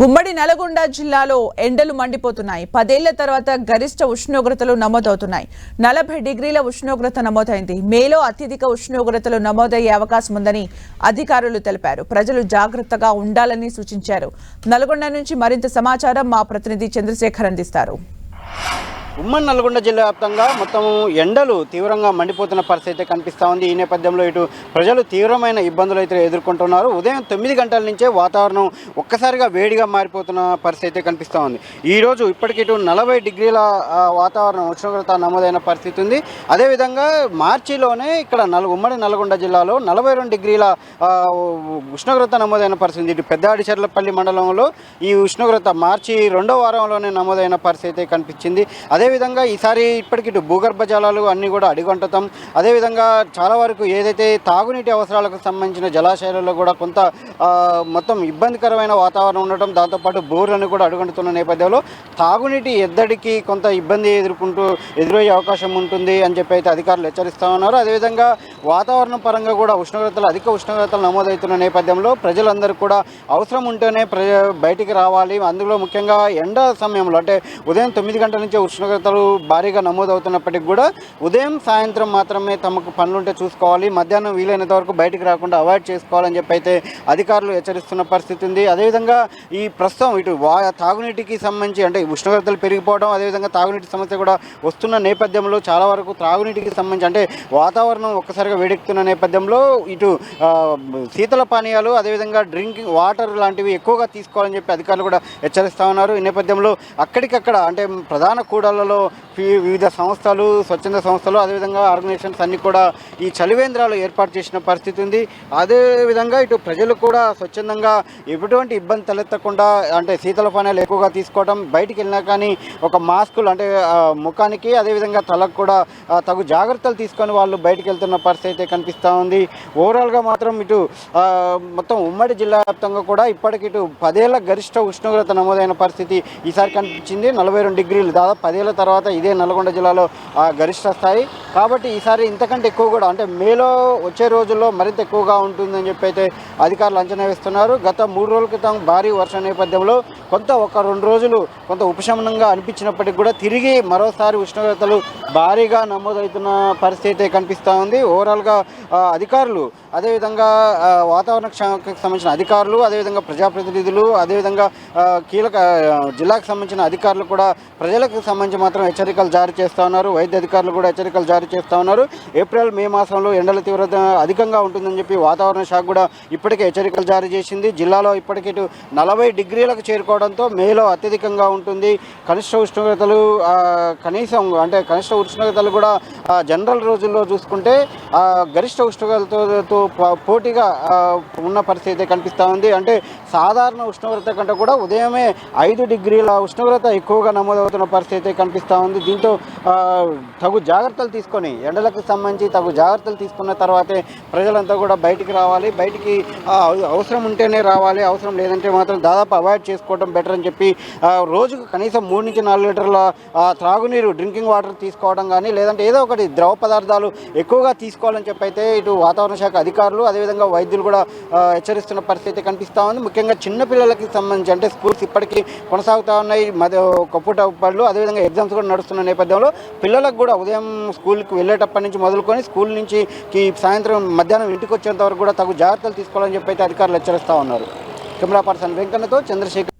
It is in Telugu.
ఉమ్మడి నల్గొండ జిల్లాలో ఎండలు మండిపోతున్నాయి. 10 ఏళ్ల తర్వాత గరిష్ట ఉష్ణోగ్రతలు నమోదవుతున్నాయి. 40 డిగ్రీల ఉష్ణోగ్రత నమోదైంది. మేలో అత్యధిక ఉష్ణోగ్రతలు నమోదయ్యే అవకాశం ఉందని అధికారులు తెలిపారు. ప్రజలు జాగ్రత్తగా ఉండాలని సూచించారు. నల్గొండ నుంచి మరింత సమాచారం మా ప్రతినిధి చంద్రశేఖర్ అందిస్తారు. ఉమ్మడి నల్గొండ జిల్లా వ్యాప్తంగా మొత్తం ఎండలు తీవ్రంగా మండిపోతున్న పరిస్థితి కనిపిస్తూ ఉంది. ఈ నేపథ్యంలో ఇటు ప్రజలు తీవ్రమైన ఇబ్బందులు అయితే ఎదుర్కొంటున్నారు. ఉదయం 9 గంటల నుంచే వాతావరణం ఒక్కసారిగా వేడిగా మారిపోతున్న పరిస్థితి కనిపిస్తూ ఉంది. ఈరోజు ఇప్పటికి ఇటు 40 డిగ్రీల వాతావరణం ఉష్ణోగ్రత నమోదైన పరిస్థితి ఉంది. అదేవిధంగా మార్చిలోనే ఇక్కడ ఉమ్మడి నల్గొండ జిల్లాలో 42 డిగ్రీల ఉష్ణోగ్రత నమోదైన పరిస్థితి. ఇటు పెద్దాడిచెర్లపల్లి మండలంలో ఈ ఉష్ణోగ్రత మార్చి 2వ వారంలోనే నమోదైన పరిస్థితి కనిపించింది. అదేవిధంగా ఈసారి ఇప్పటికి ఇటు భూగర్భ జలాలు అన్నీ కూడా అడిగొంటతం. అదేవిధంగా చాలా వరకు ఏదైతే తాగునీటి అవసరాలకు సంబంధించిన జలాశయాలలో కూడా కొంత మొత్తం ఇబ్బందికరమైన వాతావరణం ఉండటం, దాంతోపాటు బోర్లను కూడా అడుగంటుతున్న నేపథ్యంలో తాగునీటి ఎద్దడికి కొంత ఇబ్బంది ఎదురయ్యే అవకాశం ఉంటుంది అని చెప్పి అయితే అధికారులు హెచ్చరిస్తూ ఉన్నారు. అదేవిధంగా వాతావరణం పరంగా కూడా అధిక ఉష్ణోగ్రతలు నమోదవుతున్న నేపథ్యంలో ప్రజలందరూ కూడా అవసరం ఉంటేనే బయటికి రావాలి. అందులో ముఖ్యంగా ఎండ సమయంలో అంటే ఉదయం 9 గంటల నుంచి ఉష్ణోగ్రతలు భారీగా నమోదవుతున్నప్పటికీ కూడా ఉదయం సాయంత్రం మాత్రమే తమకు పనులుంటే చూసుకోవాలి, మధ్యాహ్నం వీలైనంత వరకు బయటికి రాకుండా అవాయిడ్ చేసుకోవాలని చెప్పి అయితే అధికారులు హెచ్చరిస్తున్న పరిస్థితి ఉంది. అదేవిధంగా ఈ ప్రస్తుతం ఇటు తాగునీటికి సంబంధించి అంటే ఉష్ణోగ్రతలు పెరిగిపోవడం, అదేవిధంగా తాగునీటి సమస్య కూడా వస్తున్న నేపథ్యంలో చాలా వరకు త్రాగునీటికి సంబంధించి అంటే వాతావరణం ఒక్కసారిగా వేడెక్కుతున్న నేపథ్యంలో ఇటు శీతల పానీయాలు, అదేవిధంగా డ్రింకింగ్ వాటర్ లాంటివి ఎక్కువగా తీసుకోవాలని చెప్పి అధికారులు కూడా హెచ్చరిస్తూ ఉన్నారు. ఈ నేపథ్యంలో అక్కడికక్కడ అంటే ప్రధాన కూడళ్లలో వివిధ సంస్థలు, స్వచ్ఛంద సంస్థలు, అదేవిధంగా ఆర్గనైజేషన్స్ అన్నీ కూడా ఈ చలివేంద్రాలు ఏర్పాటు చేసిన పరిస్థితి ఉంది. అదేవిధంగా ఇటు ప్రజలు కూడా స్వచ్ఛందంగా ఎటువంటి ఇబ్బంది తలెత్తకుండా అంటే శీతల పానీయాలు ఎక్కువగా తీసుకోవడం, బయటికి వెళ్ళినా కానీ ఒక మాస్కులు అంటే ముఖానికి అదేవిధంగా తలకు కూడా తగు జాగ్రత్తలు తీసుకొని వాళ్ళు బయటికి వెళ్తున్న పరిస్థితి కనిపిస్తూ ఉంది. ఓవరాల్గా మాత్రం ఇటు మొత్తం ఉమ్మడి జిల్లా వ్యాప్తంగా కూడా ఇప్పటికి ఇటు 10 ఏళ్ల గరిష్ట ఉష్ణోగ్రత నమోదైన పరిస్థితి ఈసారి కనిపించింది. 42 డిగ్రీలు దాదాపు 10 ఏళ్ల తర్వాత ఇదే నల్గొండ జిల్లాలో గరిష్ట స్థాయి. కాబట్టి ఈసారి ఇంతకంటే ఎక్కువ కూడా అంటే మేలో వచ్చే రోజుల్లో మరింత ఎక్కువగా ఉంటుందని చెప్పి అయితే అధికారులు అంచనా వేస్తున్నారు. గత 3 రోజుల క్రితం భారీ వర్ష నేపథ్యంలో ఒక 2 రోజులు కొంత ఉపశమనంగా అనిపించినప్పటికీ కూడా తిరిగి మరోసారి ఉష్ణోగ్రతలు భారీగా నమోదవుతున్న పరిస్థితి కనిపిస్తూ ఉంది. ఓవరాల్గా అధికారులు, అదేవిధంగా వాతావరణ శాఖకు సంబంధించిన అధికారులు, అదేవిధంగా ప్రజాప్రతినిధులు, అదేవిధంగా కీలక జిల్లాకు సంబంధించిన అధికారులు కూడా ప్రజలకు సంబంధించి మాత్రం హెచ్చరికలు జారీ చేస్తూ ఉన్నారు. వైద్య అధికారులు కూడా హెచ్చరికలు జారీ చేస్తూ ఉన్నారు. ఏప్రిల్, మే మాసంలో ఎండల తీవ్రత అధికంగా ఉంటుందని చెప్పి వాతావరణ శాఖ కూడా ఇప్పటికే హెచ్చరికలు జారీ చేసింది. జిల్లాలో ఇప్పటికీ 40 డిగ్రీలకు చేరుకోవడంతో మేలో అత్యధికంగా ఉంటుంది. కనిష్ట ఉష్ణోగ్రతలు కనిష్ట ఉష్ణోగ్రతలు కూడా జనరల్ రోజుల్లో చూసుకుంటే గరిష్ట ఉష్ణోగ్రతతో పోటీగా ఉన్న పరిస్థితి కనిపిస్తూ ఉంది. అంటే సాధారణ ఉష్ణోగ్రత కంటే కూడా ఉదయమే 5 డిగ్రీల ఉష్ణోగ్రత ఎక్కువగా నమోదవుతున్న పరిస్థితి కనిపిస్తూ ఉంది. దీంతో తగు జాగ్రత్తలు తీసుకొని ఎండలకు సంబంధించి తగు జాగ్రత్తలు తీసుకున్న తర్వాతే ప్రజలంతా కూడా బయటికి రావాలి. బయటికి అవసరం ఉంటేనే రావాలి, అవసరం లేదంటే మాత్రం దాదాపు అవాయిడ్ చేసుకోవడం బెటర్ అని చెప్పి రోజుకు కనీసం 3 నుంచి 4 లీటర్ల త్రాగునీరు, డ్రింకింగ్ వాటర్ తీసుకోవడం కానీ లేదంటే ఏదో ఒకటి ద్రవ పదార్థాలు ఎక్కువగా తీసుకోవాలని చెప్పి అయితే ఇటు వాతావరణ శాఖ అధికారులు, అదేవిధంగా వైద్యులు కూడా హెచ్చరిస్తున్న పరిస్థితి కనిపిస్తూ ఉంది. ముఖ్యంగా చిన్నపిల్లలకి సంబంధించి అంటే స్కూల్స్ ఇప్పటికీ కొనసాగుతూ ఉన్నాయి. ఒక పూట పళ్ళు, అదేవిధంగా ఎగ్జామ్స్ కూడా నడుస్తున్న నేపథ్యంలో పిల్లలకు కూడా ఉదయం స్కూల్కి వెళ్ళేటప్పటి నుంచి మొదలుకొని స్కూల్ నుంచి సాయంత్రం మధ్యాహ్నం ఇంటికి వచ్చేంత వరకు కూడా తగు జాగ్రత్తలు తీసుకోవాలని చెప్పి అయితే అధికారులు హెచ్చరిస్తూ ఉన్నారు. కెమెరా పర్సన్ వెంకన్నతో చంద్రశేఖర్.